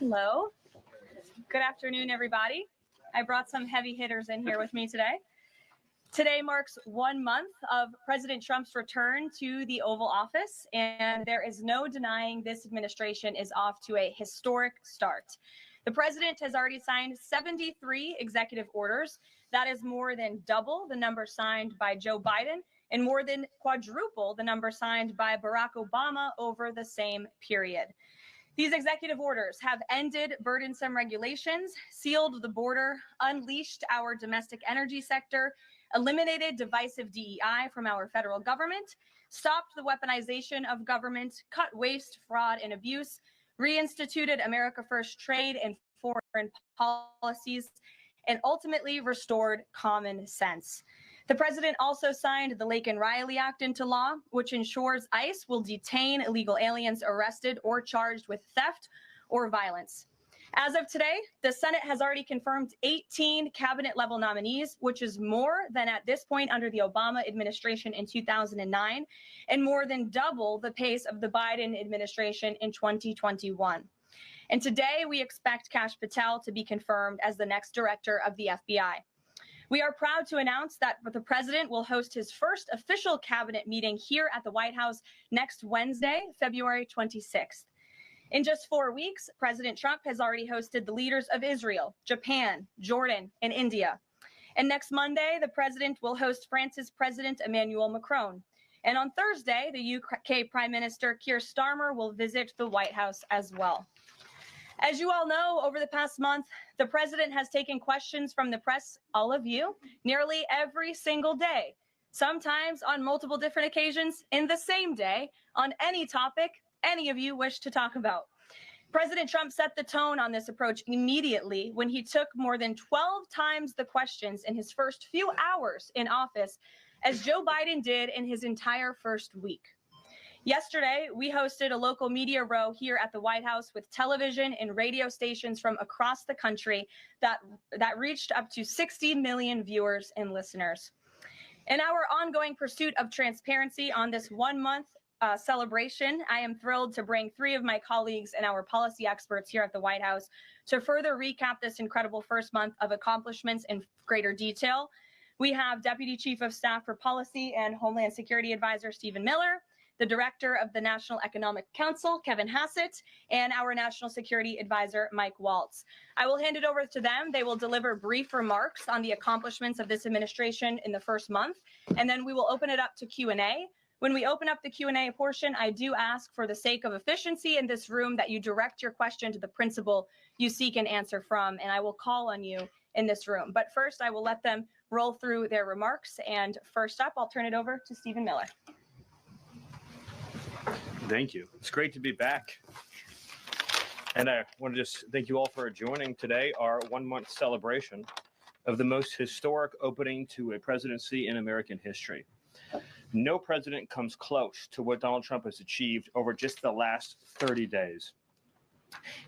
Hello. Good afternoon, everybody. I brought some heavy hitters in here with me today. Today marks 1 month of President Trump's return to the Oval Office, and there is no denying this administration is off to a historic start. The president has already signed 73 executive orders. That is more than double the number signed by Joe Biden and more than quadruple the number signed by Barack Obama over the same period. These executive orders have ended burdensome regulations, sealed the border, unleashed our domestic energy sector, eliminated divisive DEI from our federal government, stopped the weaponization of government, cut waste, fraud, and abuse, reinstituted America First trade and foreign policies, and ultimately restored common sense. The president also signed the Lake and Riley Act into law, which ensures ICE will detain illegal aliens arrested or charged with theft or violence. As of today, the Senate has already confirmed 18 cabinet-level nominees, which is more than at this point under the Obama administration in 2009, and more than double the pace of the Biden administration in 2021. And today, we expect Kash Patel to be confirmed as the next director of the FBI. We are proud to announce that the president will host his first official cabinet meeting here at the White House next Wednesday, February 26th. In just 4 weeks, President Trump has already hosted the leaders of Israel, Japan, Jordan, and India. And next Monday, the president will host France's President Emmanuel Macron. And on Thursday, the UK Prime Minister Keir Starmer will visit the White House as well. As you all know, over the past month, the president has taken questions from the press, all of you, nearly every single day, sometimes on multiple different occasions in the same day, on any topic any of you wish to talk about. President Trump set the tone on this approach immediately when he took more than 12 times the questions in his first few hours in office, as Joe Biden did in his entire first week. Yesterday, we hosted a local media row here at the White House with television and radio stations from across the country that reached up to 60 million viewers and listeners. In our ongoing pursuit of transparency on this 1 month celebration, I am thrilled to bring 3 of my colleagues and our policy experts here at the White House to further recap this incredible first month of accomplishments in greater detail. We have Deputy Chief of Staff for Policy and Homeland Security Advisor Stephen Miller, the Director of the National Economic Council, Kevin Hassett, and our National Security Advisor, Mike Waltz. I will hand it over to them. They will deliver brief remarks on the accomplishments of this administration in the first month, and then we will open it up to Q&A. When we open up the Q&A portion, I do ask, for the sake of efficiency in this room, that you direct your question to the principal you seek an answer from, and I will call on you in this room. But first, I will let them roll through their remarks, and first up, I'll turn it over to Stephen Miller. Thank you. It's great to be back. And I want to just thank you all for joining today, our 1 month celebration of the most historic opening to a presidency in American history. No president comes close to what Donald Trump has achieved over just the last 30 days.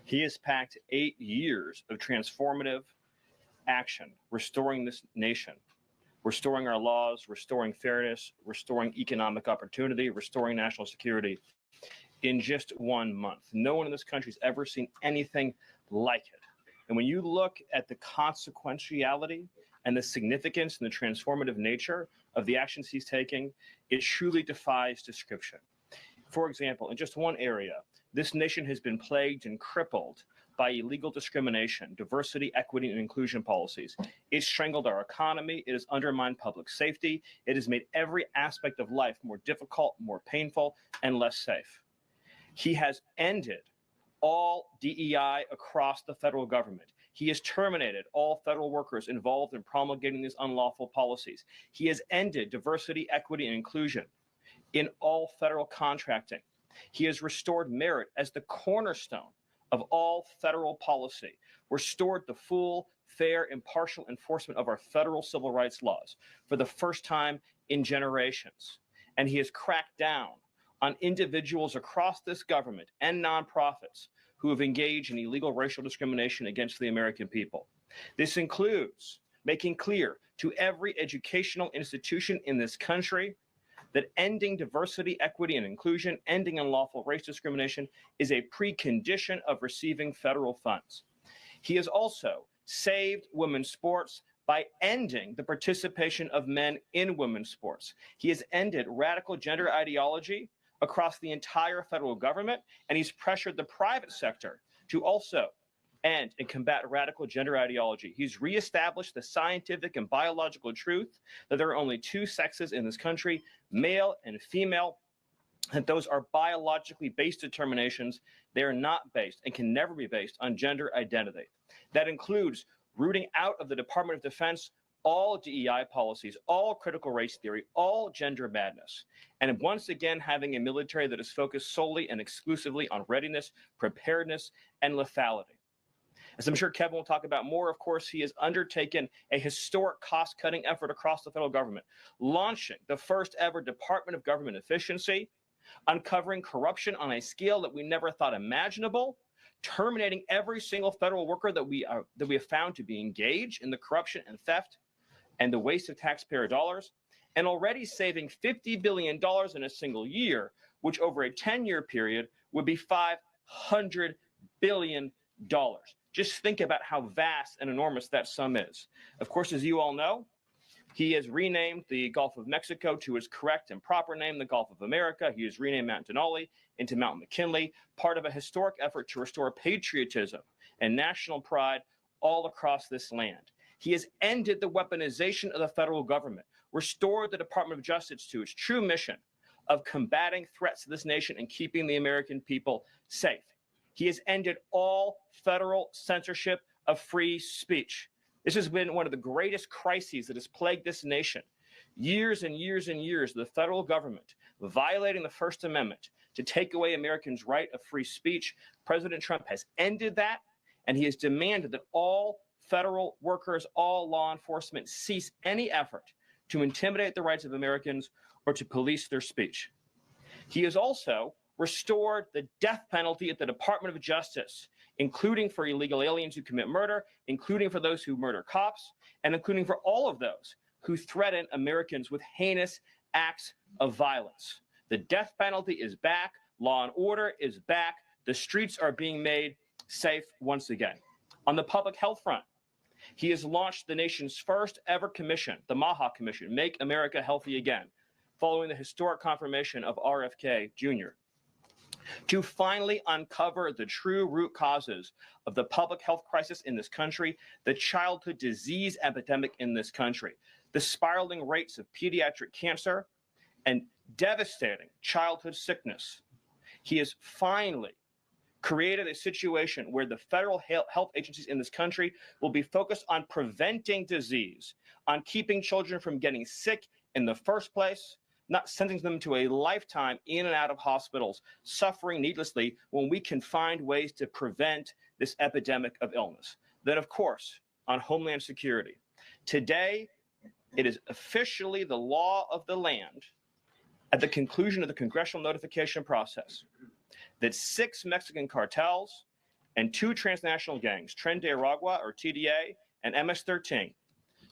He has packed 8 years of transformative action, restoring this nation, restoring our laws, restoring fairness, restoring economic opportunity, restoring national security in just 1 month. No one in this country has ever seen anything like it. And when you look at the consequentiality and the significance and the transformative nature of the actions he's taking, it truly defies description. For example, in just one area, this nation has been plagued and crippled by illegal discrimination, diversity, equity, and inclusion policies. It's strangled our economy. It has undermined public safety. It has made every aspect of life more difficult, more painful, and less safe. He has ended all DEI across the federal government. He has terminated all federal workers involved in promulgating these unlawful policies. He has ended diversity, equity, and inclusion in all federal contracting. He has restored merit as the cornerstone of all federal policy, restored the full, fair, impartial enforcement of our federal civil rights laws for the first time in generations. And he has cracked down on individuals across this government and nonprofits who have engaged in illegal racial discrimination against the American people. This includes making clear to every educational institution in this country that ending diversity, equity, and inclusion, ending unlawful race discrimination is a precondition of receiving federal funds. He has also saved women's sports by ending the participation of men in women's sports. He has ended radical gender ideology across the entire federal government, and he's pressured the private sector to also end and combat radical gender ideology. He's reestablished the scientific and biological truth that there are only two sexes in this country, male and female, and those are biologically based determinations. They are not based and can never be based on gender identity. That includes rooting out of the Department of Defense all DEI policies, all critical race theory, all gender madness, and once again having a military that is focused solely and exclusively on readiness, preparedness, and lethality. As I'm sure Kevin will talk about more, of course, he has undertaken a historic cost-cutting effort across the federal government, launching the first ever Department of Government Efficiency, uncovering corruption on a scale that we never thought imaginable, terminating every single federal worker that we have found to be engaged in the corruption and theft and the waste of taxpayer dollars, and already saving $50 billion in a single year, which over a 10-year period would be $500 billion. Just think about how vast and enormous that sum is. Of course, as you all know, he has renamed the Gulf of Mexico to its correct and proper name, the Gulf of America. He has renamed Mount Denali into Mount McKinley, part of a historic effort to restore patriotism and national pride all across this land. He has ended the weaponization of the federal government, restored the Department of Justice to its true mission of combating threats to this nation and keeping the American people safe. He has ended all federal censorship of free speech. This has been one of the greatest crises that has plagued this nation. Years and years and years, the federal government violating the First Amendment to take away Americans' right of free speech. President Trump has ended that, and he has demanded that all federal workers, all law enforcement cease any effort to intimidate the rights of Americans or to police their speech. He has also restored the death penalty at the Department of Justice, including for illegal aliens who commit murder, including for those who murder cops, and including for all of those who threaten Americans with heinous acts of violence. The death penalty is back. Law and order is back. The streets are being made safe once again. On the public health front, he has launched the nation's first ever commission, the MAHA Commission, Make America Healthy Again, following the historic confirmation of RFK Jr., to finally uncover the true root causes of the public health crisis in this country, the childhood disease epidemic in this country, the spiraling rates of pediatric cancer, and devastating childhood sickness. He has finally created a situation where the federal health agencies in this country will be focused on preventing disease, on keeping children from getting sick in the first place, not sending them to a lifetime in and out of hospitals, suffering needlessly, when we can find ways to prevent this epidemic of illness. Then, of course, on Homeland Security. Today, it is officially the law of the land at the conclusion of the congressional notification process that 6 Mexican cartels and 2 transnational gangs, Tren de Aragua, or TDA, and MS-13,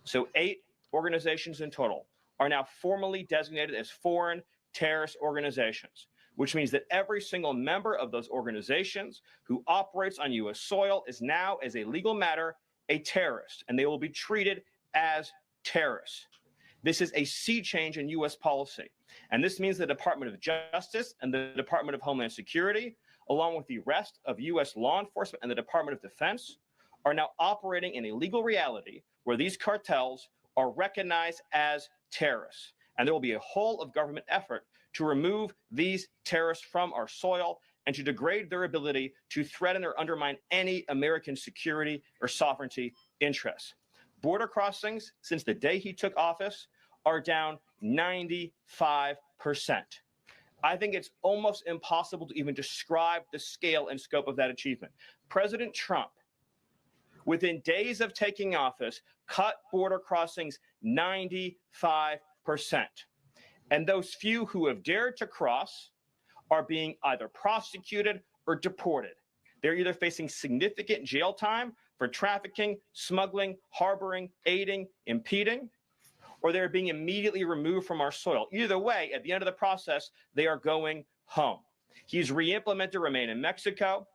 so 8 organizations in total, are now formally designated as foreign terrorist organizations, which means that every single member of those organizations who operates on U.S. soil is now, as a legal matter, a terrorist, and they will be treated as terrorists. This is a sea change in U.S. policy, and this means the Department of Justice and the Department of Homeland Security, along with the rest of U.S. law enforcement and the Department of Defense, are now operating in a legal reality where these cartels are recognized as terrorists. And there will be a whole of government effort to remove these terrorists from our soil and to degrade their ability to threaten or undermine any American security or sovereignty interests. Border crossings, since the day he took office, are down 95%. I think it's almost impossible to even describe the scale and scope of that achievement. President Trump, within days of taking office, cut border crossings 95%. And those few who have dared to cross are being either prosecuted or deported. They're either facing significant jail time for trafficking, smuggling, harboring, aiding, impeding, or they're being immediately removed from our soil. Either way, at the end of the process, they are going home. He's re-implemented Remain in Mexico,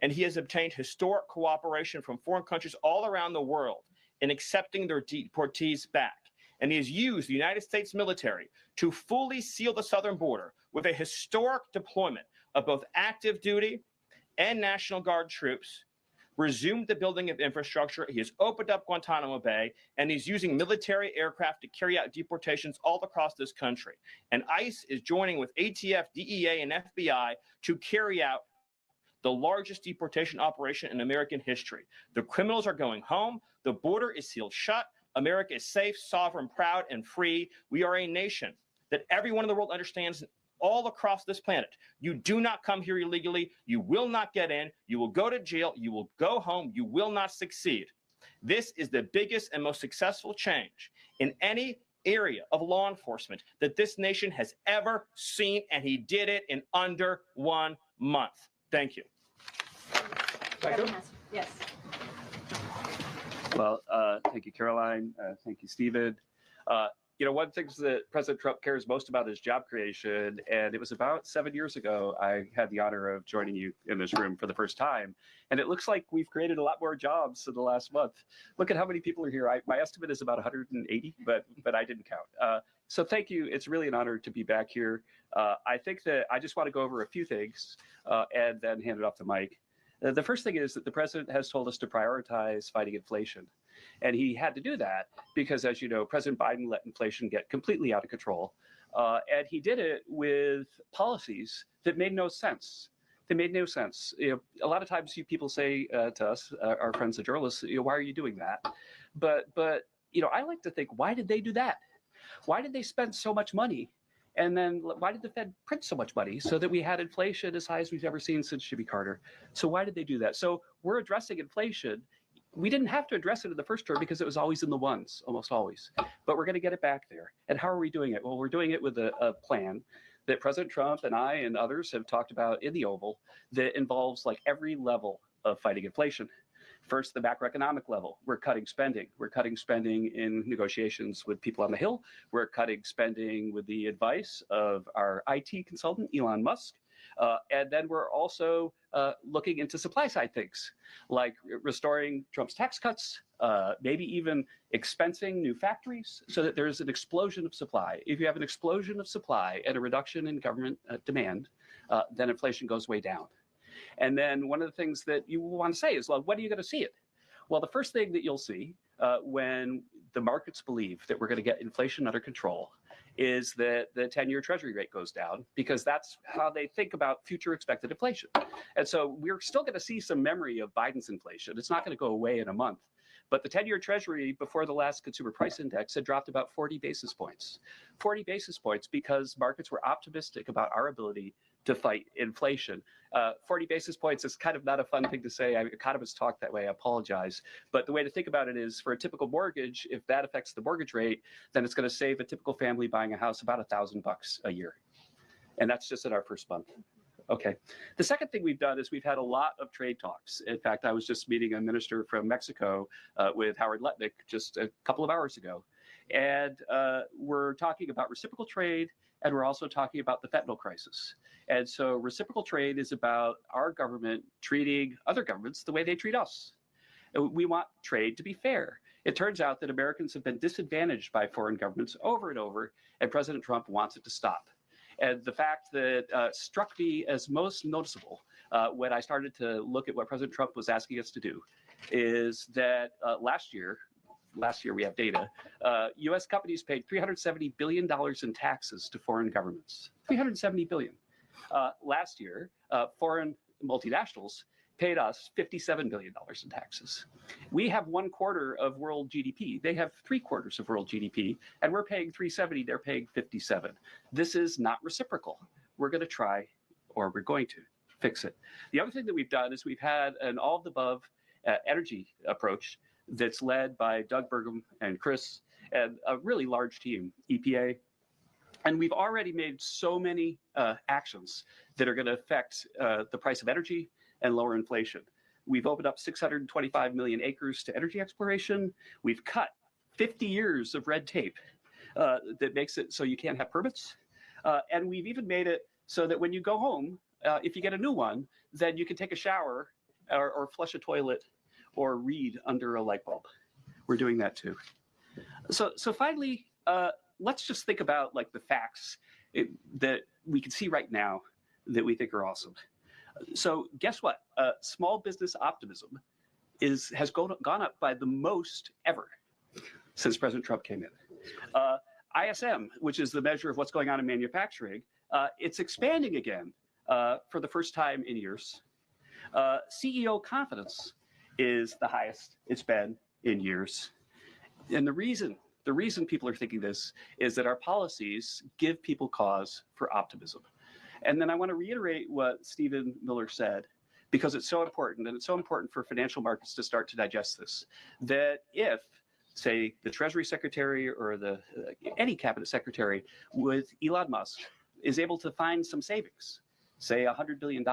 and he has obtained historic cooperation from foreign countries all around the world in accepting their deportees back. And he has used the United States military to fully seal the southern border with a historic deployment of both active duty and National Guard troops, resumed the building of infrastructure. He has opened up Guantanamo Bay, and he's using military aircraft to carry out deportations all across this country. And ICE is joining with ATF, DEA, and FBI to carry out the largest deportation operation in American history. The criminals are going home. The border is sealed shut. America is safe, sovereign, proud, and free. We are a nation that everyone in the world understands all across this planet. You do not come here illegally. You will not get in. You will go to jail. You will go home. You will not succeed. This is the biggest and most successful change in any area of law enforcement that this nation has ever seen, and he did it in under 1 month. Thank you. Yes. Well, thank you, Caroline. Thank you, Stephen. One of the things that President Trump cares most about is job creation. And it was about 7 years ago, I had the honor of joining you in this room for the first time. And it looks like we've created a lot more jobs in the last month. Look at how many people are here. My estimate is about 180, but I didn't count. So thank you. It's really an honor to be back here. I think that I just want to go over a few things and then hand it off to Mike. The first thing is that the president has told us to prioritize fighting inflation. And he had to do that because, as you know, President Biden let inflation get completely out of control. And he did it with policies that made no sense. They made no sense. A lot of times people say to us, our friends, the journalists, why are you doing that? But I like to think, why did they do that? Why did they spend so much money? And then why did the Fed print so much money so that we had inflation as high as we've ever seen since Jimmy Carter? So why did they do that? So we're addressing inflation. We didn't have to address it in the first term because it was always in the ones, almost always. But we're going to get it back there. And how are we doing it? Well, we're doing it with a plan that President Trump and I and others have talked about in the Oval that involves like every level of fighting inflation. First, the macroeconomic level. We're cutting spending. We're cutting spending in negotiations with people on the Hill. We're cutting spending with the advice of our IT consultant, Elon Musk. And then we're also looking into supply side things, like restoring Trump's tax cuts, maybe even expensing new factories so that there's an explosion of supply. If you have an explosion of supply and a reduction in government demand, then inflation goes way down. And then one of the things that you want to say is, well, when are you going to see it? Well, the first thing that you'll see when the markets believe that we're going to get inflation under control is that the 10-year Treasury rate goes down, because that's how they think about future expected inflation. And so we're still going to see some memory of Biden's inflation. It's not going to go away in a month. But the 10-year Treasury before the last consumer price index had dropped about 40 basis points. 40 basis points because markets were optimistic about our ability to fight inflation. 40 basis points is kind of not a fun thing to say. Economists talk that way. I apologize. But the way to think about it is, for a typical mortgage, if that affects the mortgage rate, then it's going to save a typical family buying a house about $1,000 a year. And that's just in our first month. Okay. The second thing we've done is we've had a lot of trade talks. In fact, I was just meeting a minister from Mexico with Howard Lutnick just a couple of hours ago. And we're talking about reciprocal trade, and we're also talking about the fentanyl crisis. And so reciprocal trade is about our government treating other governments the way they treat us. We want trade to be fair. It turns out that Americans have been disadvantaged by foreign governments over and over, and President Trump wants it to stop. And the fact that struck me as most noticeable when I started to look at what President Trump was asking us to do is that last year we have data, U.S. companies paid $370 billion in taxes to foreign governments. $370 billion. Last year, foreign multinationals paid us $57 billion in taxes. We have 1/4 of world GDP. They have 3/4 of world GDP, and we're paying 370, they're paying 57. This is not reciprocal. We're going to try, or we're going to fix it. The other thing that we've done is we've had an all-of-the-above energy approach that's led by Doug Burgum and Chris and a really large team, EPA. And we've already made so many actions that are going to affect the price of energy and lower inflation. We've opened up 625 million acres to energy exploration. We've cut 50 years of red tape. that makes it so you can't have permits. And we've even made it so that when you go home, if you get a new one, then you can take a shower or flush a toilet or read under a light bulb. We're doing that too. So finally, let's just think about like the facts that we can see right now that we think are awesome. So guess what? Small business optimism has gone up by the most ever since President Trump came in. ISM, which is the measure of what's going on in manufacturing, it's expanding again for the first time in years. CEO confidence is the highest it's been in years. And the reason people are thinking this is that our policies give people cause for optimism. And then I want to reiterate what Stephen Miller said, because it's so important, and it's so important for financial markets to start to digest this, that if, say, the Treasury Secretary or any cabinet secretary with Elon Musk is able to find some savings, say $100 billion,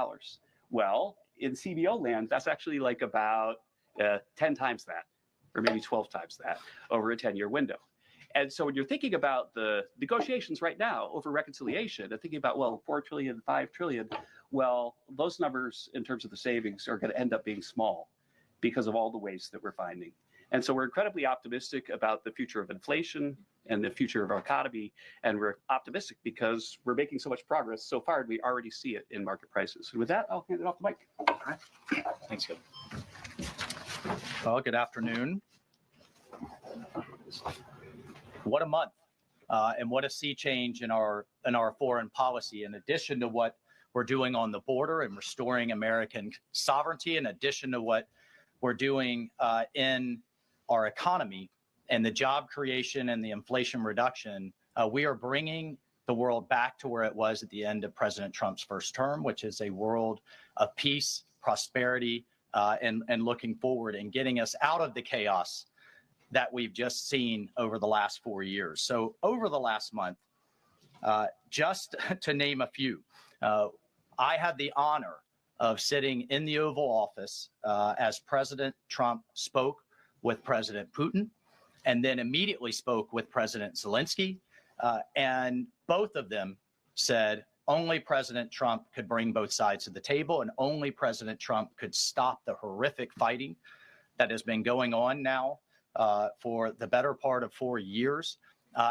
well, in CBO land, that's actually like about 10 times that, or maybe 12 times that over a 10-year window. And so when you're thinking about the negotiations right now over reconciliation and thinking about, well, 4 trillion, 5 trillion, well, those numbers in terms of the savings are going to end up being small because of all the waste that we're finding. And so we're incredibly optimistic about the future of inflation and the future of our economy. And we're optimistic because we're making so much progress so far, and we already see it in market prices. And with that, I'll hand it off to Mike. All right. Thanks, Kevin. Well, good afternoon. What a month, and what a sea change in our foreign policy. In addition to what we're doing on the border and restoring American sovereignty, in addition to what we're doing in our economy and the job creation and the inflation reduction, we are bringing the world back to where it was at the end of President Trump's first term, which is a world of peace, prosperity, and looking forward and getting us out of the chaos that we've just seen over the last 4 years. So over the last month, just to name a few, I had the honor of sitting in the Oval Office as President Trump spoke with President Putin, and then immediately spoke with President Zelensky. And both of them said only President Trump could bring both sides to the table, and only President Trump could stop the horrific fighting that has been going on now for the better part of 4 years,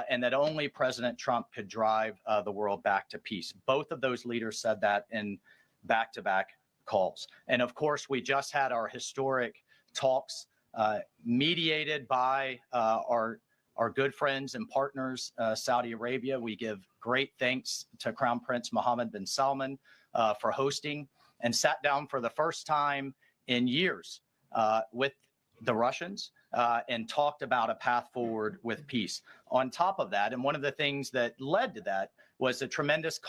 and that only President Trump could drive the world back to peace. Both of those leaders said that in back-to-back calls. And of course, we just had our historic talks mediated by our good friends and partners, Saudi Arabia. We give great thanks to Crown Prince Mohammed bin Salman for hosting, and sat down for the first time in years with the Russians and talked about a path forward with peace. On top of that, and one of the things that led to that was a tremendous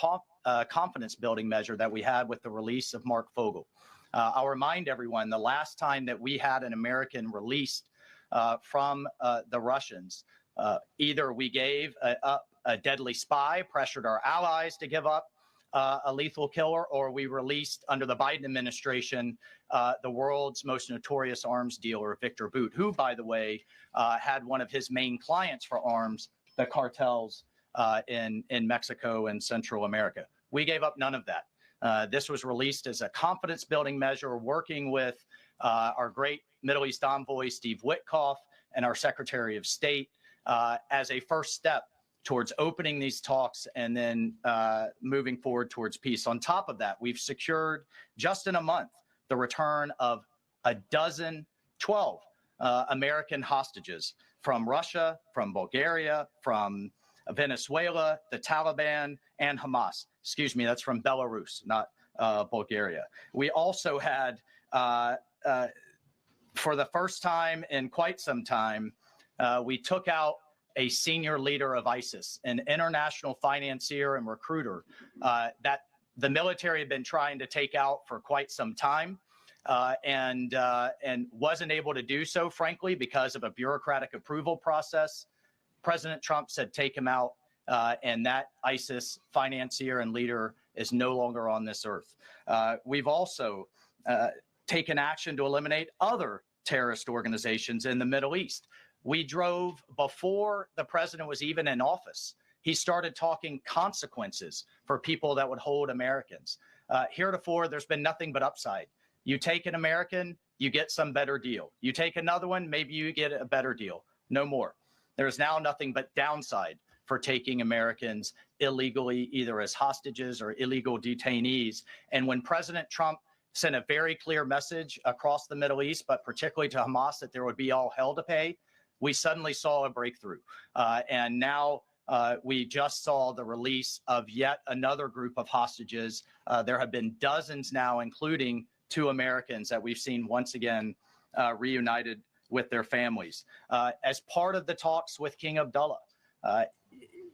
confidence building measure that we had with the release of Mark Fogel. I'll remind everyone, the last time that we had an American released from the Russians, either we gave up a deadly spy, pressured our allies to give up a lethal killer, or we released under the Biden administration the world's most notorious arms dealer, Victor Bout, who, by the way, had one of his main clients for arms, the cartels in Mexico and Central America. We gave up none of that. This was released as a confidence building measure, working with our great Middle East envoy, Steve Witkoff, and our Secretary of State as a first step towards opening these talks and then moving forward towards peace. On top of that, we've secured just in a month the return of 12 American hostages from Russia, from Bulgaria, from Venezuela, the Taliban, and Hamas. Excuse me, that's from Belarus, not Bulgaria. We also had, for the first time in quite some time, we took out a senior leader of ISIS, an international financier and recruiter that the military had been trying to take out for quite some time and wasn't able to do so, frankly, because of a bureaucratic approval process. President Trump said, take him out, and that ISIS financier and leader is no longer on this earth. We've also taken action to eliminate other terrorist organizations in the Middle East. we drove before the president was even in office. He started talking consequences for people that would hold Americans. Heretofore, there's been nothing but upside. You take an American, you get some better deal. You take another one, maybe you get a better deal. No more. There's now nothing but downside for taking Americans illegally, either as hostages or illegal detainees. And when President Trump sent a very clear message across the Middle East, but particularly to Hamas, that there would be all hell to pay, we suddenly saw a breakthrough. And now we just saw the release of yet another group of hostages. There have been dozens now, including 2 Americans that we've seen once again reunited with their families. As part of the talks with King Abdullah,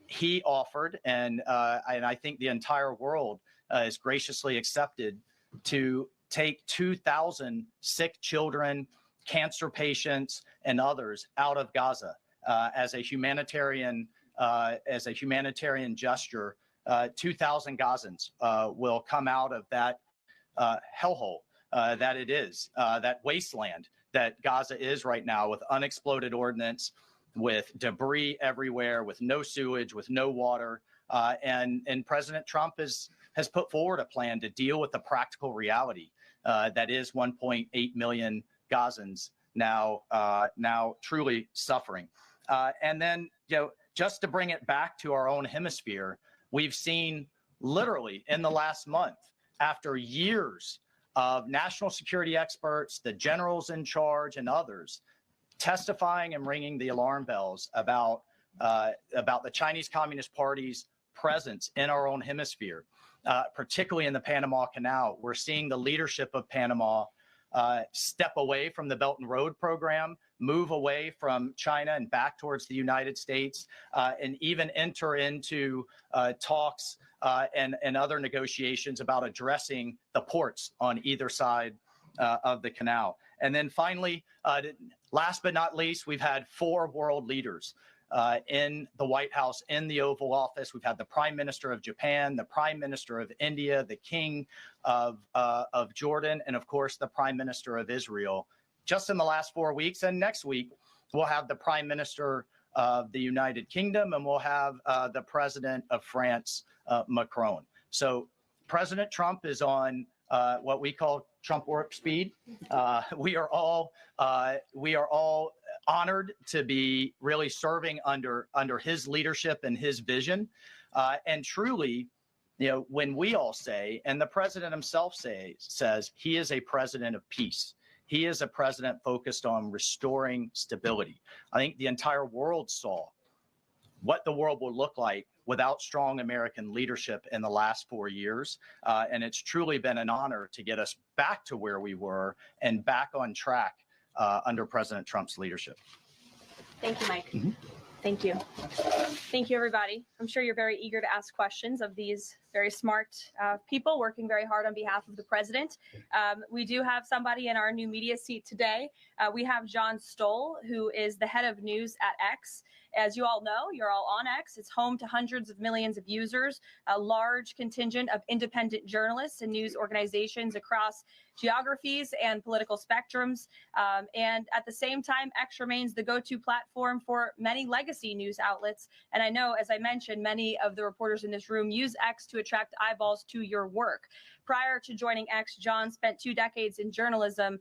he offered, and I think the entire world is graciously accepted, to take 2,000 sick children, cancer patients, and others out of Gaza as a humanitarian gesture. 2,000 Gazans will come out of that hellhole that it is, that wasteland that Gaza is right now, with unexploded ordnance, with debris everywhere, with no sewage, with no water. And President Trump has put forward a plan to deal with the practical reality that is 1.8 million Gazans now truly suffering. And then, just to bring it back to our own hemisphere, we've seen literally in the last month, after years of national security experts, the generals in charge, and others testifying and ringing the alarm bells about the Chinese Communist Party's presence in our own hemisphere, particularly in the Panama Canal. We're seeing the leadership of Panama step away from the Belt and Road program, move away from China and back towards the United States, and even enter into talks and other negotiations about addressing the ports on either side of the canal. And then finally, last but not least, we've had 4 world leaders in the White House, in the Oval Office. We've had the Prime Minister of Japan, the Prime Minister of India, the King of Jordan, and of course, the Prime Minister of Israel, just in the last 4 weeks. And next week, we'll have the Prime Minister of the United Kingdom, and we'll have the President of France, Macron. So President Trump is on what we call Trump warp speed. We are all honored to be really serving under his leadership and his vision. And truly, when we all say, and the president himself says he is a president of peace. He is a president focused on restoring stability. I think the entire world saw what the world will look like without strong American leadership in the last 4 years. And it's truly been an honor to get us back to where we were and back on track under President Trump's leadership. Thank you, Mike. Mm-hmm. Thank you. Thank you, everybody. I'm sure you're very eager to ask questions of these very smart people working very hard on behalf of the president. We do have somebody in our new media seat today. We have John Stoll, who is the head of news at X. As you all know, you're all on X. It's home to hundreds of millions of users, a large contingent of independent journalists and news organizations across geographies and political spectrums. And at the same time, X remains the go-to platform for many legacy news outlets. And I know, as I mentioned, many of the reporters in this room use X to attract eyeballs to your work. Prior to joining X, John spent 2 decades in journalism,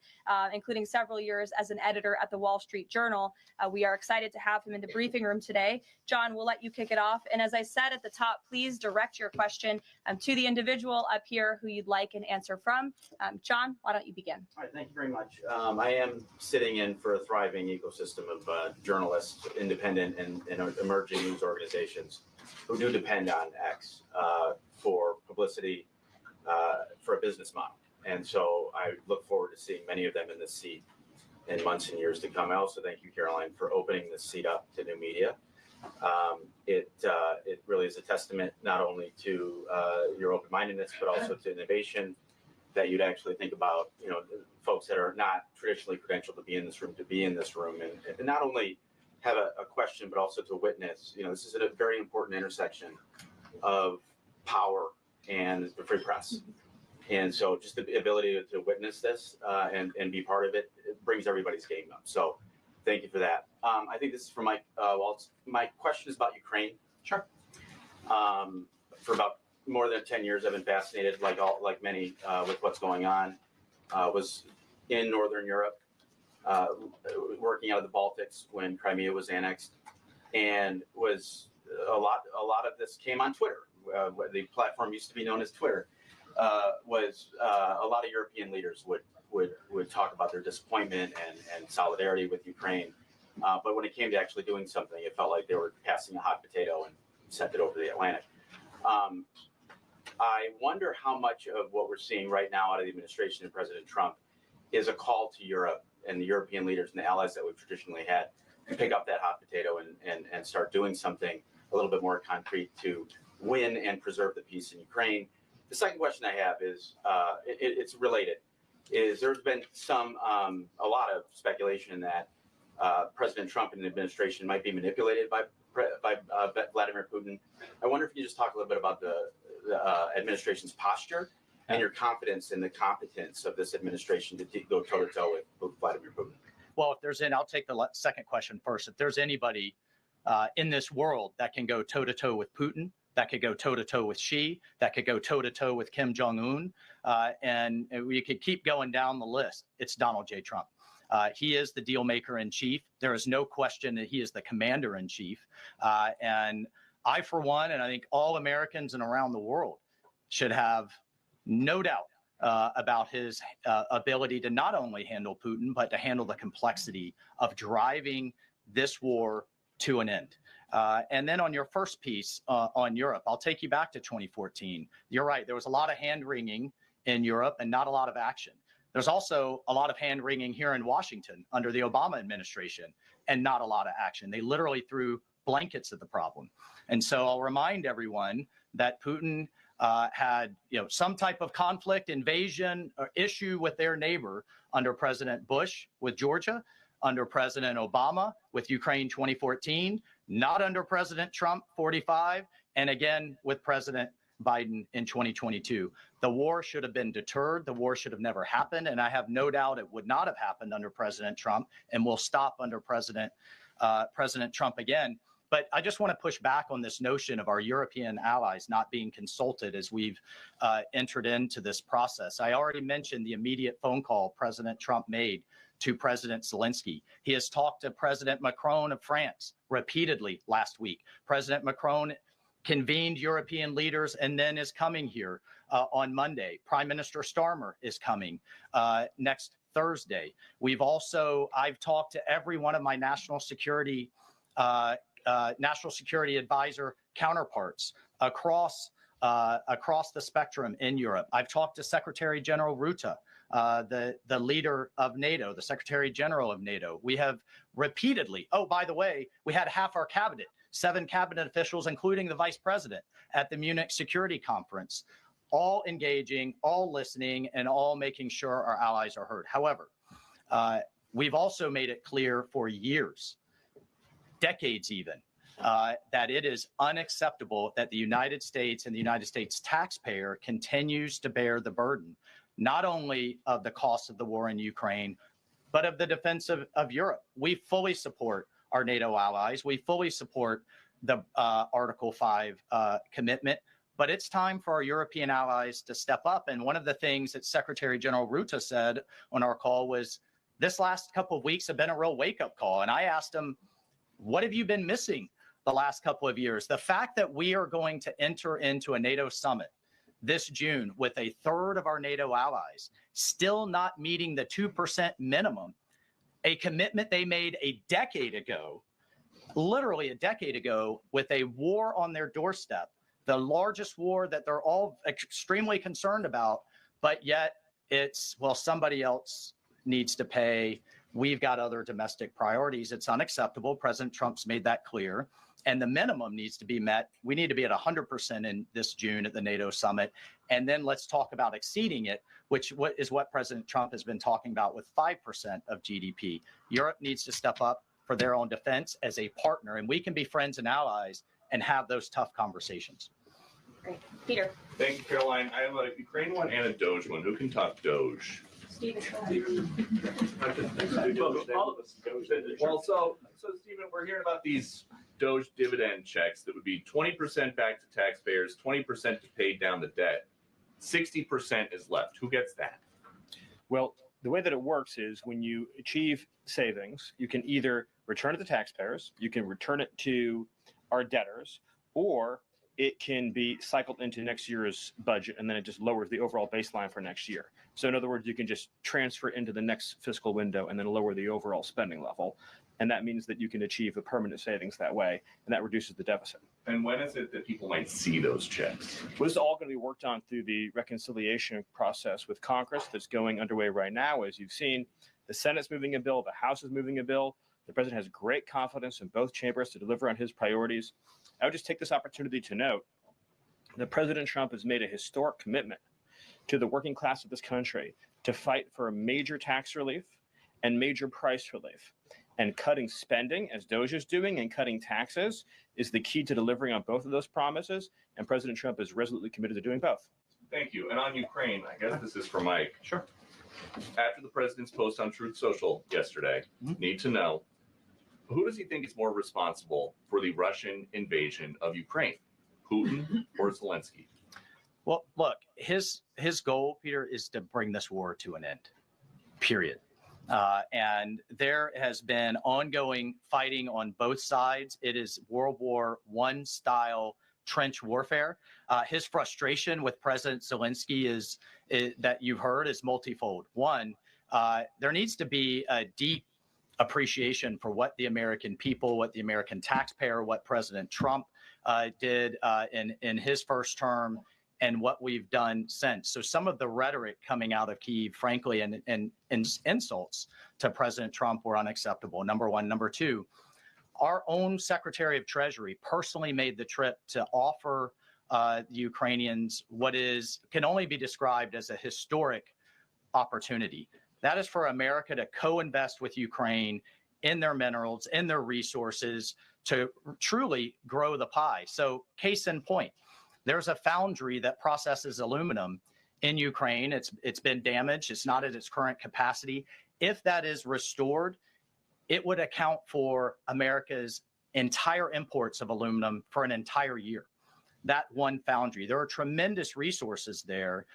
including several years as an editor at the Wall Street Journal. We are excited to have him in the briefing room today. John, we'll let you kick it off. And as I said at the top, please direct your question to the individual up here who you'd like an answer from. John, why don't you begin? All right, thank you very much. I am sitting in for a thriving ecosystem of journalists, independent and emerging news organizations who do depend on X for publicity, for a business model. And so I look forward to seeing many of them in this seat in months and years to come. I also thank you, Karoline, for opening this seat up to new media. It really is a testament not only to your open-mindedness, but also to innovation, that you'd actually think about, folks that are not traditionally credentialed to be in this room, and not only have a question, but also to witness. This is a very important intersection of power and the free press. And so just the ability to witness this and be part of it, it brings everybody's game up. So Thank you for that. I think this is for Mike. My question is about Ukraine. Sure. For about more than 10 years, I've been fascinated, like many, with what's going on. Was in Northern Europe, working out of the Baltics when Crimea was annexed, and was a lot of this came on Twitter. The platform used to be known as Twitter. Was a lot of European leaders would talk about their disappointment and solidarity with Ukraine. But when it came to actually doing something, it felt like they were passing a hot potato and sent it over the Atlantic. I wonder how much of what we're seeing right now out of the administration of President Trump is a call to Europe and the European leaders and the allies that we've traditionally had to pick up that hot potato and start doing something a little bit more concrete to win and preserve the peace in Ukraine. The second question I have is, it's related, is there's been a lot of speculation that President Trump and the administration might be manipulated by Vladimir Putin. I wonder if you just talk a little bit about the administration's posture and your confidence in the competence of this administration to go toe-to-toe with Vladimir Putin. Well, if there's I'll take the second question first. If there's anybody in this world that can go toe-to-toe with Putin, that could go toe-to-toe with Xi, that could go toe-to-toe with Kim Jong-un, and we could keep going down the list, it's Donald J. Trump. He is the deal maker in chief. There is no question that he is the commander in chief. And I, for one, and I think all Americans and around the world should have no doubt about his ability to not only handle Putin, but to handle the complexity of driving this war to an end. And then on your first piece on Europe, I'll take you back to 2014. You're right. There was a lot of hand-wringing in Europe and not a lot of action. There's also a lot of hand-wringing here in Washington under the Obama administration and not a lot of action. They literally threw blankets at the problem. And so I'll remind everyone that Putin had some type of conflict, invasion, or issue with their neighbor under President Bush with Georgia, under President Obama with Ukraine 2014, not under President Trump 45, and again with President Biden in 2022. The war should have been deterred. The war should have never happened. And I have no doubt it would not have happened under President Trump and will stop under President Trump again. But I just want to push back on this notion of our European allies not being consulted as we've entered into this process. I already mentioned the immediate phone call President Trump made to President Zelensky. He has talked to President Macron of France repeatedly last week. President Macron convened European leaders and then is coming here on Monday. Prime Minister Starmer is coming next Thursday. I've talked to every one of my national security advisor counterparts across the spectrum in Europe. I've talked to Secretary General Rutte, the leader of NATO, the Secretary General of NATO. We have repeatedly, oh, by the way, we had half our cabinet, 7 cabinet officials, including the vice president, at the Munich Security Conference, all engaging, all listening, and all making sure our allies are heard. However, we've also made it clear for years, decades even, that it is unacceptable that the United States and the United States taxpayer continues to bear the burden, not only of the cost of the war in Ukraine, but of the defense of Europe. We fully support our NATO allies. We fully support the Article 5 commitment, but it's time for our European allies to step up. And one of the things that Secretary General Rutte said on our call was, this last couple of weeks have been a real wake-up call. And I asked him, what have you been missing the last couple of years? The fact that we are going to enter into a NATO summit this June with a third of our NATO allies still not meeting the 2% minimum, a commitment they made a decade ago, literally a decade ago, with a war on their doorstep, the largest war that they're all extremely concerned about, but yet it's, well, somebody else needs to pay. We've got other domestic priorities. It's unacceptable. President Trump's made that clear. And the minimum needs to be met. We need to be at 100% in this June at the NATO summit. And then let's talk about exceeding it, which is what President Trump has been talking about with 5% of GDP. Europe needs to step up for their own defense as a partner, and we can be friends and allies and have those tough conversations. Great. Peter. Thank you, Caroline. I have a Ukraine one and a Doge one. Who can talk Doge? All of us. Well, so Stephen, we're hearing about these Doge dividend checks that would be 20% back to taxpayers, 20% to pay down the debt, 60% is left. Who gets that? Well, the way that it works is when you achieve savings, you can either return it to taxpayers, you can return it to our debtors, or it can be cycled into next year's budget, and then it just lowers the overall baseline for next year. So in other words, you can just transfer into the next fiscal window and then lower the overall spending level. And that means that you can achieve a permanent savings that way, and that reduces the deficit. And when is it that people might see those checks? Well, this is all going to be worked on through the reconciliation process with Congress that's going underway right now. As you've seen, the Senate's moving a bill, the House is moving a bill. The president has great confidence in both chambers to deliver on his priorities. I would just take this opportunity to note that President Trump has made a historic commitment to the working class of this country to fight for major tax relief and major price relief. And cutting spending, as Doge is doing, and cutting taxes is the key to delivering on both of those promises. And President Trump is resolutely committed to doing both. Thank you. And on Ukraine, I guess this is for Mike. Sure. After the president's post on Truth Social yesterday, need to know, who does he think is more responsible for the Russian invasion of Ukraine, Putin or Zelensky? Well, look, his goal, Peter, is to bring this war to an end, period. And there has been ongoing fighting on both sides. It is World War I style trench warfare. His frustration with President Zelensky is that you've heard is multifold. One, there needs to be a deep appreciation for what the American people, what the American taxpayer, what President Trump did in his first term, and what we've done since. So some of the rhetoric coming out of Kyiv, frankly, and insults to President Trump were unacceptable, number one. Number two, our own Secretary of Treasury personally made the trip to offer the Ukrainians what can only be described as a historic opportunity. That is for America to co-invest with Ukraine in their minerals, in their resources, to truly grow the pie. So case in point, there's a foundry that processes aluminum in Ukraine. It's been damaged. It's not at its current capacity. If that is restored, it would account for America's entire imports of aluminum for an entire year. That one foundry. There are tremendous resources there.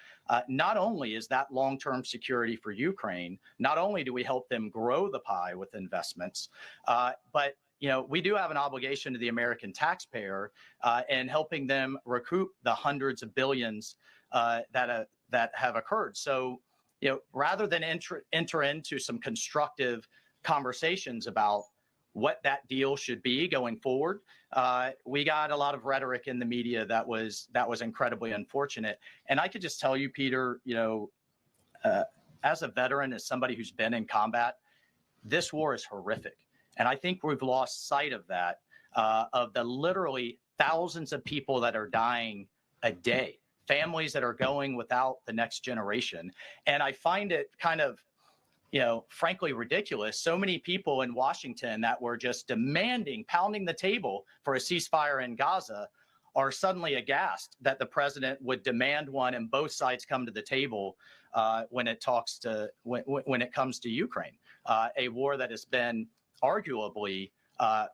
Not only is that long-term security for Ukraine, not only do we help them grow the pie with investments, but we do have an obligation to the American taxpayer in helping them recoup the hundreds of billions that have occurred. So, rather than enter into some constructive conversations about what that deal should be going forward, we got a lot of rhetoric in the media that was incredibly unfortunate. And I could just tell you, Peter, as a veteran, as somebody who's been in combat, this war is horrific. And I think we've lost sight of that, of the literally thousands of people that are dying a day, families that are going without the next generation. And I find it kind of, frankly ridiculous. So many people in Washington that were just pounding the table for a ceasefire in Gaza are suddenly aghast that the president would demand one and both sides come to the table when it comes to Ukraine, a war that has been arguably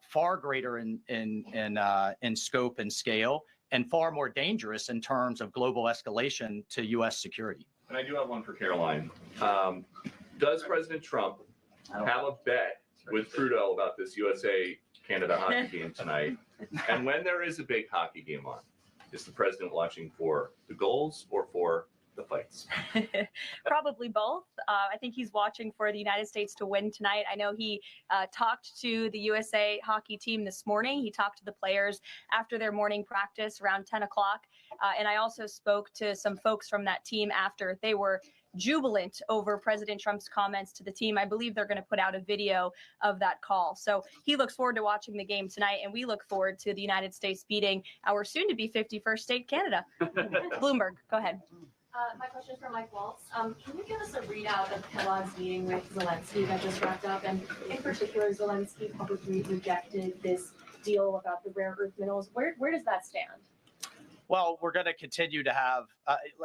far greater in scope and scale, and far more dangerous in terms of global escalation to U.S. security. And I do have one for Karoline. Does President Trump have a bet with Trudeau about this USA-Canada hockey game tonight? And when there is a big hockey game on, is the president watching for the goals or for the fights? Probably both. I think he's watching for the United States to win tonight. I know he talked to the USA hockey team this morning. He talked to the players after their morning practice around 10 o'clock. And I also spoke to some folks from that team after. They were jubilant over President Trump's comments to the team. I believe they're going to put out a video of that call. So he looks forward to watching the game tonight, and we look forward to the United States beating our soon-to-be 51st state, Canada. Bloomberg, go ahead. My question is for Mike Waltz. Can you give us a readout of Kellogg's meeting with Zelensky that just wrapped up? And in particular, Zelensky publicly rejected this deal about the rare earth minerals. Where does that stand? Well, we're going to continue to have,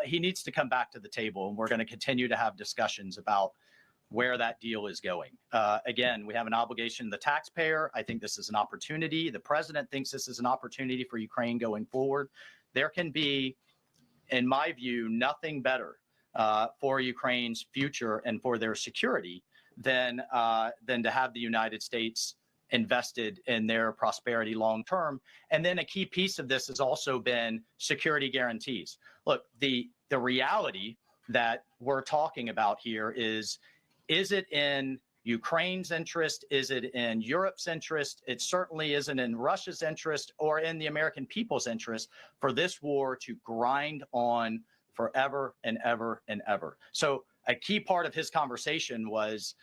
he needs to come back to the table, and we're going to continue to have discussions about where that deal is going. Again, we have an obligation to the taxpayer. I think this is an opportunity. The president thinks this is an opportunity for Ukraine going forward. There can be, in my view, nothing better for Ukraine's future and for their security than to have the United States invested in their prosperity long term. And then a key piece of this has also been security guarantees. Look, the reality that we're talking about here is it in Ukraine's interest? Is it in Europe's interest? It certainly isn't in Russia's interest or in the American people's interest for this war to grind on forever and ever and ever. So a key part of his conversation was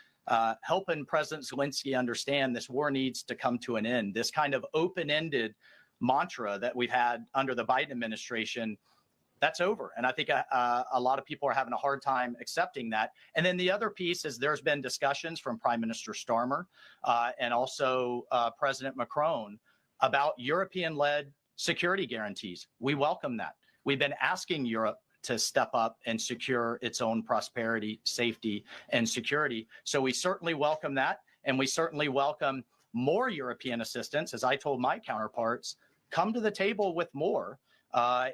helping President Zelensky understand this war needs to come to an end. This kind of open-ended mantra that we've had under the Biden administration, that's over. And I think a lot of people are having a hard time accepting that. And then the other piece is there's been discussions from Prime Minister Starmer and also President Macron about European-led security guarantees. We welcome that. We've been asking Europe to step up and secure its own prosperity, safety, and security. So we certainly welcome that. And we certainly welcome more European assistance. As I told my counterparts, come to the table with more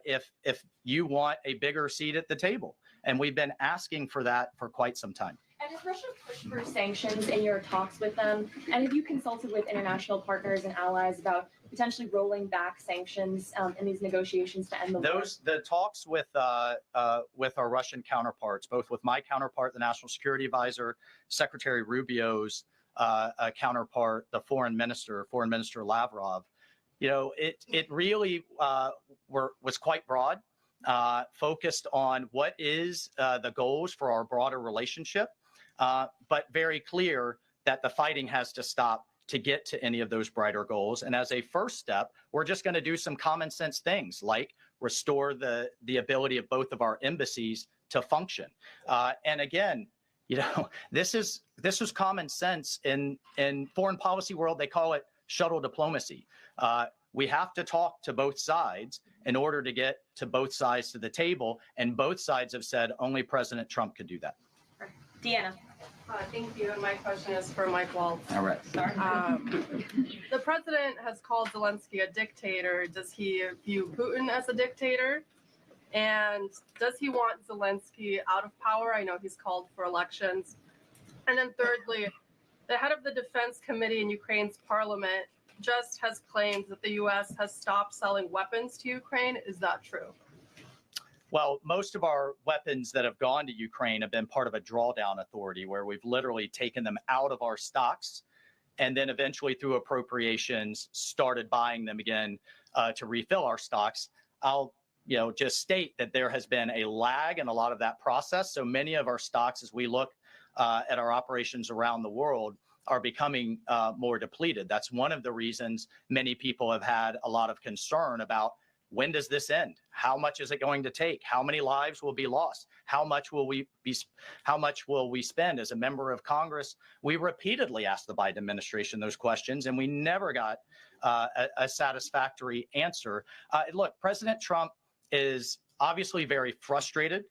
if you want a bigger seat at the table. And we've been asking for that for quite some time. And has Russia pushed for sanctions in your talks with them? And have you consulted with international partners and allies about potentially rolling back sanctions in these negotiations to end the war? The talks with our Russian counterparts, both with my counterpart, the National Security Advisor, Secretary Rubio's counterpart, the Foreign Minister Lavrov, it really was quite broad, focused on what is the goals for our broader relationship, but very clear that the fighting has to stop to get to any of those brighter goals. And as a first step, we're just going to do some common sense things like restore the ability of both of our embassies to function. And again, this is common sense in foreign policy world. They call it shuttle diplomacy. We have to talk to both sides in order to get to both sides to the table. And both sides have said only President Trump could do that. Deanna. Thank you. And my question is for Mike Waltz. All right. The president has called Zelensky a dictator. Does he view Putin as a dictator? And does he want Zelensky out of power? I know he's called for elections. And then thirdly, the head of the Defense Committee in Ukraine's parliament just has claimed that the U.S. has stopped selling weapons to Ukraine. Is that true? Well, most of our weapons that have gone to Ukraine have been part of a drawdown authority where we've literally taken them out of our stocks and then eventually through appropriations started buying them again to refill our stocks. I'll just state that there has been a lag in a lot of that process. So many of our stocks, as we look at our operations around the world, are becoming more depleted. That's one of the reasons many people have had a lot of concern about when does this end? How much is it going to take? How many lives will be lost? How much will we spend? As a member of Congress, we repeatedly asked the Biden administration those questions, and we never got a satisfactory answer. Look, President Trump is obviously very frustrated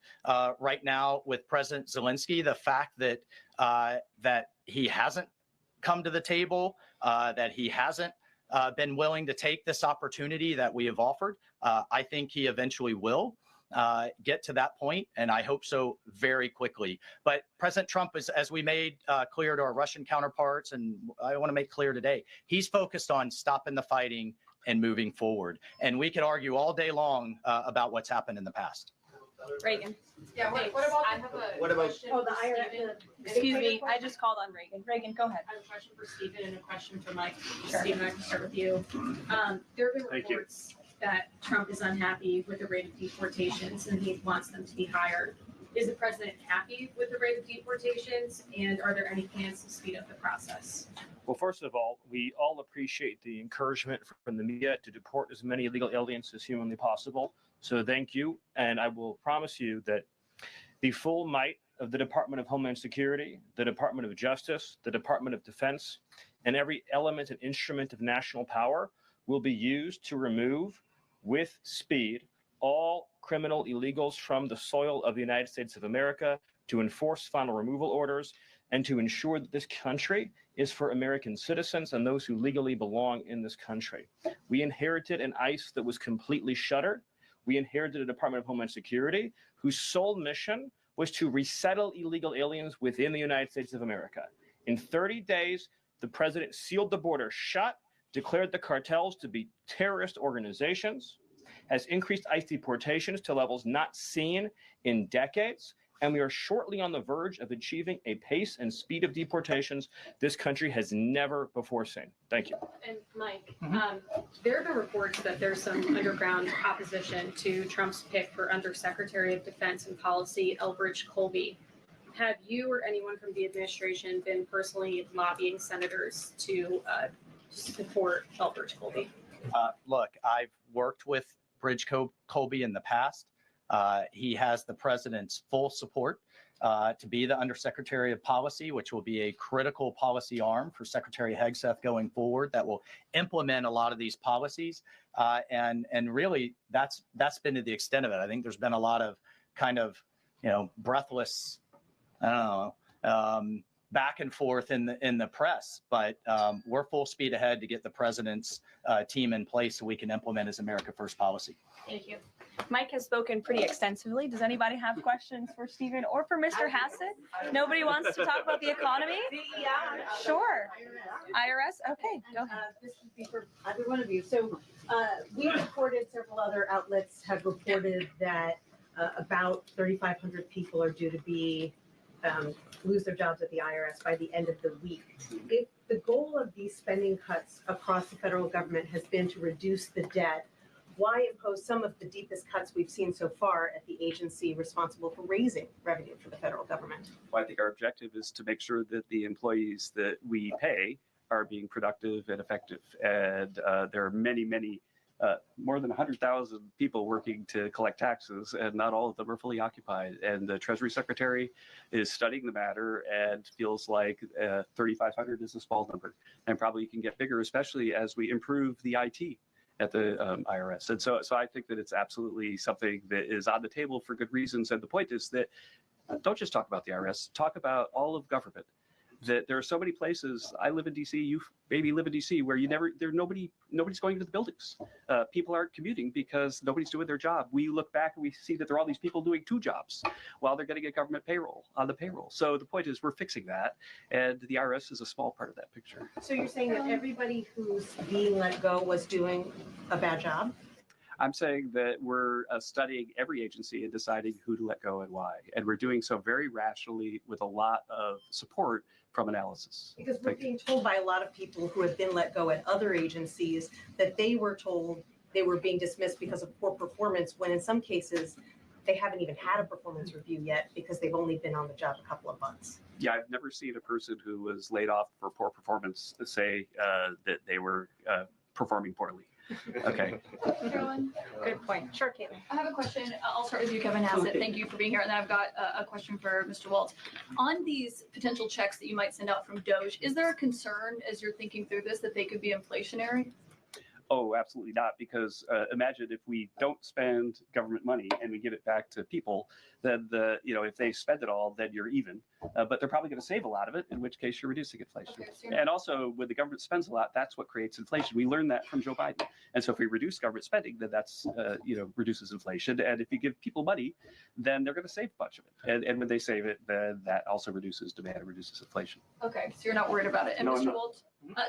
right now with President Zelensky. The fact that he hasn't come to the table, that he hasn't been willing to take this opportunity that we have offered. I think he eventually will get to that point, and I hope so very quickly. But President Trump is, as we made clear to our Russian counterparts, and I want to make clear today, he's focused on stopping the fighting and moving forward. And we could argue all day long about what's happened in the past. Reagan. Yeah. What about? I have a question. Oh, the Stephen. Excuse me, I just called on Reagan. Reagan, go ahead. I have a question for Stephen and a question for Mike. Sure. Stephen, I can start with you. There have been reports that Trump is unhappy with the rate of deportations and he wants them to be higher. Is the president happy with the rate of deportations, and are there any plans to speed up the process? Well, first of all, we all appreciate the encouragement from the media to deport as many illegal aliens as humanly possible. So thank you. And I will promise you that the full might of the Department of Homeland Security, the Department of Justice, the Department of Defense, and every element and instrument of national power will be used to remove with speed all criminal illegals from the soil of the United States of America, to enforce final removal orders, and to ensure that this country is for American citizens and those who legally belong in this country. We inherited an ICE that was completely shuttered. We inherited a Department of Homeland Security whose sole mission was to resettle illegal aliens within the United States of America. In 30 days, the president sealed the border shut, declared the cartels to be terrorist organizations, has increased ICE deportations to levels not seen in decades, and we are shortly on the verge of achieving a pace and speed of deportations this country has never before seen. Thank you. And Mike, there have been reports that there's some underground opposition to Trump's pick for Undersecretary of Defense and Policy, Elbridge Colby. Have you or anyone from the administration been personally lobbying senators to support Elbridge Colby? Look, I've worked with Bridge Colby in the past. He has the president's full support to be the Undersecretary of Policy, which will be a critical policy arm for Secretary Hegseth going forward that will implement a lot of these policies. And really, that's been to the extent of it. I think there's been a lot of kind of, breathless, I don't know, back and forth in the press, but we're full speed ahead to get the president's team in place so we can implement his America First policy. Thank you. Mike has spoken pretty extensively. Does anybody have questions for Stephen or for Mr. Hassett? Nobody wants to talk about the economy? Sure. IRS? Okay, go ahead. This would be for either one of you. So we reported, several other outlets have reported that about 3,500 people are due to be lose their jobs at the IRS by the end of the week. If the goal of these spending cuts across the federal government has been to reduce the debt, why impose some of the deepest cuts we've seen so far at the agency responsible for raising revenue for the federal government? Well, I think our objective is to make sure that the employees that we pay are being productive and effective. And there are many, more than 100,000 people working to collect taxes, and not all of them are fully occupied. And the Treasury Secretary is studying the matter and feels like 3,500 is a small number, and probably can get bigger, especially as we improve the IT at the IRS. And so I think that it's absolutely something that is on the table for good reasons. And the point is that don't just talk about the IRS, talk about all of government. That there are so many places. I live in DC. You maybe live in DC where nobody's going to the buildings. People aren't commuting because nobody's doing their job. We look back and we see that there are all these people doing two jobs while they're getting a government payroll on the payroll. So the point is we're fixing that, and the IRS is a small part of that picture. So you're saying that everybody who's being let go was doing a bad job? I'm saying that we're studying every agency and deciding who to let go and why. And we're doing so very rationally with a lot of support from analysis. Because we're being told by a lot of people who have been let go at other agencies that they were told they were being dismissed because of poor performance, when in some cases they haven't even had a performance review yet because they've only been on the job a couple of months. Yeah, I've never seen a person who was laid off for poor performance say that they were performing poorly. Okay. Karoline? Good point. Sure, Caitlin. I have a question. I'll start with you, Kevin Hassett. Thank you for being here. And then I've got a question for Mr. Waltz. On these potential checks that you might send out from DOJ, is there a concern as you're thinking through this that they could be inflationary? Oh, absolutely not. Because imagine if we don't spend government money and we give it back to people, then if they spend it all, then you're even. But they're probably going to save a lot of it, in which case you're reducing inflation. Okay, so And also, when the government spends a lot, that's what creates inflation. We learned that from Joe Biden. And so if we reduce government spending, then that's reduces inflation. And if you give people money, then they're going to save a bunch of it. And when they save it, then that also reduces demand and reduces inflation. Okay, so you're not worried about it. And No, I'm Mr. not. Waltz,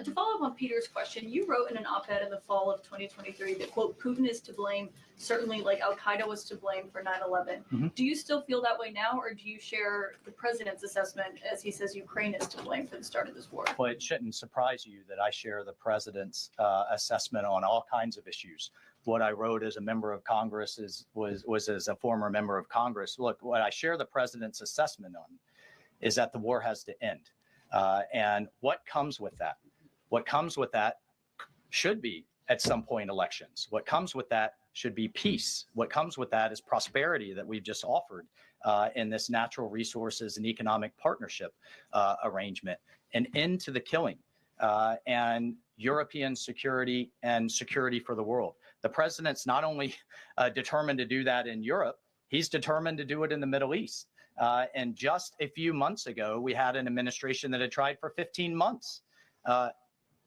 to follow up on Peter's question, you wrote in an op-ed in the fall of 2023 that, quote, Putin is to blame, certainly like Al-Qaeda was to blame for 9/11. Mhm. Do you still feel that way now, or do you share the president's assessment as he says Ukraine is to blame for the start of this war? Well, it shouldn't surprise you that I share the president's assessment on all kinds of issues. What I wrote as a member of Congress was as a former member of Congress. Look, what I share the president's assessment on is that the war has to end. And what comes with that? What comes with that should be, at some point, elections. What comes with that should be peace. What comes with that is prosperity that we've just offered in this natural resources and economic partnership arrangement, an end to the killing, and European security and security for the world. The president's not only determined to do that in Europe, he's determined to do it in the Middle East. And just a few months ago, we had an administration that had tried for 15 months,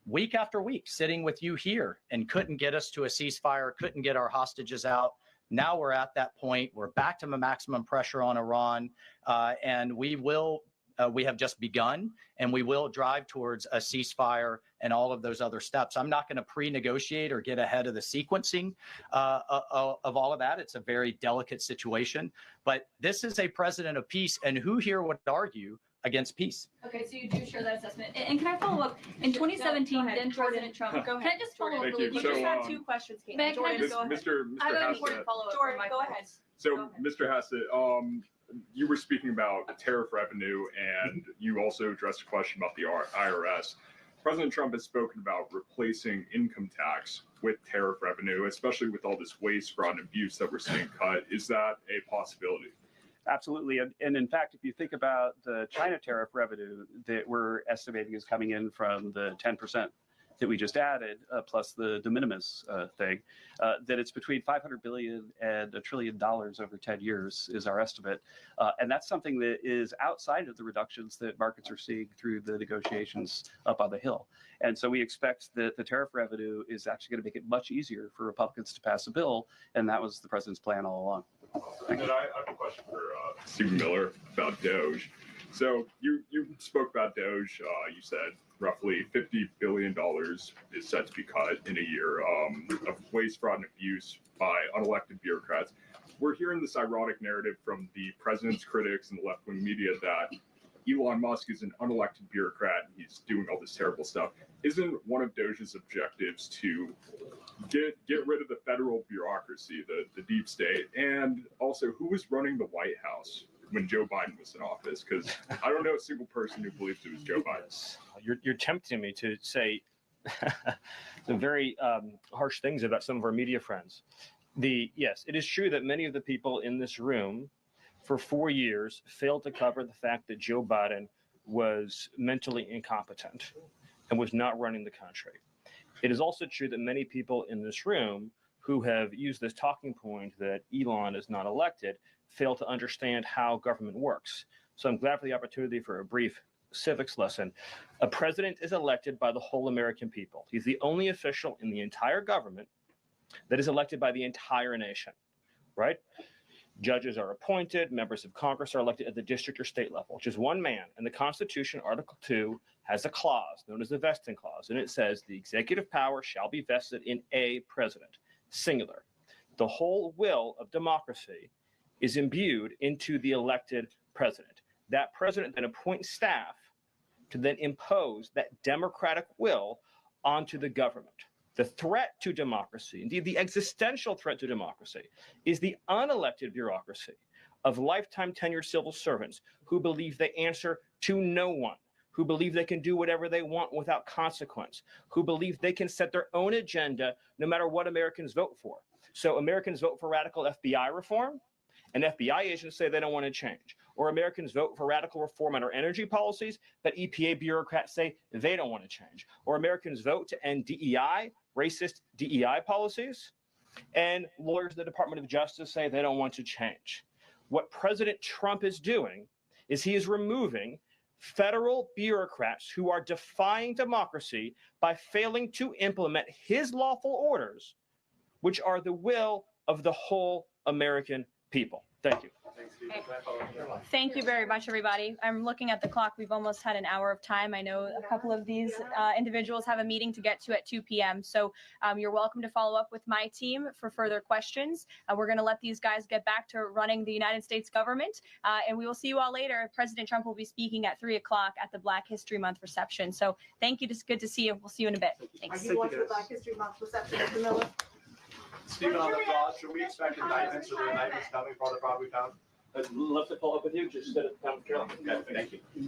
week after week, sitting with you here and couldn't get us to a ceasefire, couldn't get our hostages out. Now we're at that point. We're back to maximum pressure on Iran, and we have just begun, and we will drive towards a ceasefire and all of those other steps. I'm not going to pre-negotiate or get ahead of the sequencing of all of that. It's a very delicate situation, but this is a president of peace, and who here would argue against peace? Okay, so you do share that assessment. And can I follow up? In 2017, Go ahead, then President Trump. Go Can ahead. I just follow up Thank really you. You quick? just So, had 2 questions, Kate. Meg, can I Jordan, just- go ahead. I have an Hassett. important follow-up. Jordan, from my go colleagues. ahead. So, Go ahead. Mr. Hassett, you were speaking about tariff revenue, and you also addressed a question about the IRS. President Trump has spoken about replacing income tax with tariff revenue, especially with all this waste, fraud, and abuse that we're seeing cut. Is that a possibility? Absolutely. And in fact, if you think about the China tariff revenue that we're estimating is coming in from the 10% that we just added, plus the de minimis thing, that it's between $500 billion and $1 trillion over 10 years is our estimate. And that's something that is outside of the reductions that markets are seeing through the negotiations up on the Hill. And so we expect that the tariff revenue is actually going to make it much easier for Republicans to pass a bill. And that was the president's plan all along. And then I have a question for Stephen Miller about Doge. So you spoke about Doge. You said roughly $50 billion is set to be cut in a year of waste, fraud, and abuse by unelected bureaucrats. We're hearing this ironic narrative from the president's critics and the left-wing media that Elon Musk is an unelected bureaucrat and he's doing all this terrible stuff. Isn't one of Doge's objectives to get rid of the federal bureaucracy, the deep state, and also who was running the White House when Joe Biden was in office? Because I don't know a single person who believes it was Joe Biden. You're tempting me to say some very harsh things about some of our media friends. Yes, it is true that many of the people in this room for 4 years failed to cover the fact that Joe Biden was mentally incompetent and was not running the country. It is also true that many people in this room who have used this talking point that Elon is not elected fail to understand how government works. So I'm glad for the opportunity for a brief civics lesson. A president is elected by the whole American people. He's the only official in the entire government that is elected by the entire nation, right? Judges are appointed, members of Congress are elected at the district or state level, which is one man. And the Constitution, Article 2, has a clause known as the vesting clause. And it says the executive power shall be vested in a president, singular. The whole will of democracy is imbued into the elected president. That president then appoints staff to then impose that democratic will onto the government. The threat to democracy, indeed the existential threat to democracy, is the unelected bureaucracy of lifetime tenured civil servants who believe they answer to no one, who believe they can do whatever they want without consequence, who believe they can set their own agenda no matter what Americans vote for. So Americans vote for radical FBI reform, and FBI agents say they don't want to change. Or Americans vote for radical reform on our energy policies, but EPA bureaucrats say they don't want to change. Or Americans vote to end DEI, racist DEI policies, and lawyers in the Department of Justice say they don't want to change. What President Trump is doing is he is removing federal bureaucrats who are defying democracy by failing to implement his lawful orders, which are the will of the whole American people. Thank you. Thank you very much, everybody. I'm looking at the clock. We've almost had an hour of time. I know a couple of these individuals have a meeting to get to at 2 p.m. So you're welcome to follow up with my team for further questions. We're going to let these guys get back to running the United States government. And we will see you all later. President Trump will be speaking at 3 o'clock at the Black History Month reception. So thank you. It's good to see you. We'll see you in a bit. Thanks. Are you watching the Black History Month reception, Mr. Miller? Stephen, on the clause, should we expect indictments or the indictments coming for the fraud we found? I'd love to follow up with you, just at the town of Carolina. Okay, thank you.